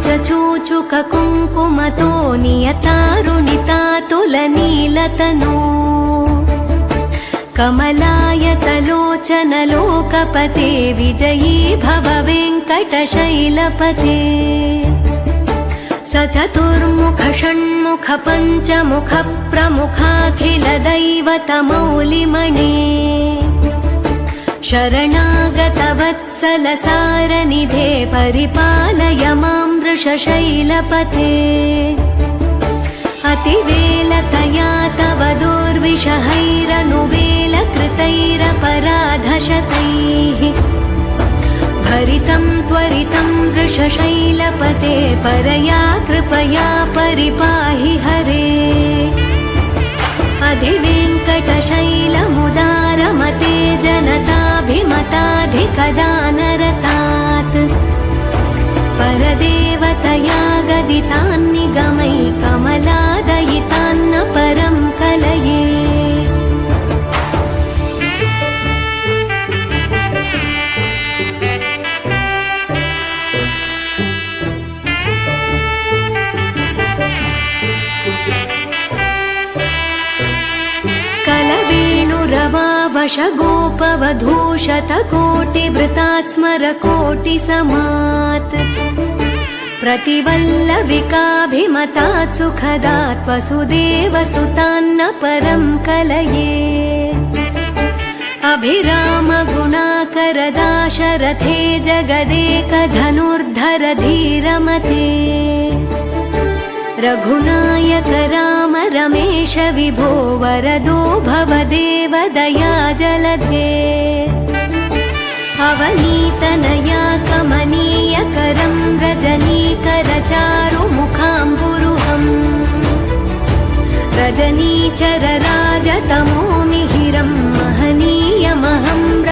चूचुक कुङ्कुमतो नियतारुणितातुलनीलतनो कमलायतलोचन लोकपते विजयी भव वेङ्कटशैलपते स चतुर्मुख षण्मुख पञ्चमुख प्रमुखाखिल दैवतमौलिमणे शरणागत वत्सल सारनिधे परिपालय मां वृषशैलपते अतिवेलतया तव दुर्विषहैरनुवेलकृतैरपराधशतैः भरितं त्वरितं वृषशैलपते परया कृपया परिपाहि हरे अधिवेङ्कटशैलमुदारमते जनताभिमताधिकदानरतात् परदेवतया गदितान्निगमै कमलादयितान्न परं कलये कलवेणुरवावशगोपवधूशतकोटिभृतात् स्मरकोटिसमात् प्रतिवल्लविकाभिमतात् सुखदात् वसुदेवसुतान्न परं कलये अभिरामगुणाकरदाशरथे जगदेकधनुर्धर धीरमते रघुनायक राम रमेश विभो वरदो भवदेव दया जलधे अवनीतनया कमनीयकरं रजनीकर चारुमुखाम्बुरुहम् रजनीचर राजतमो मिहिरम्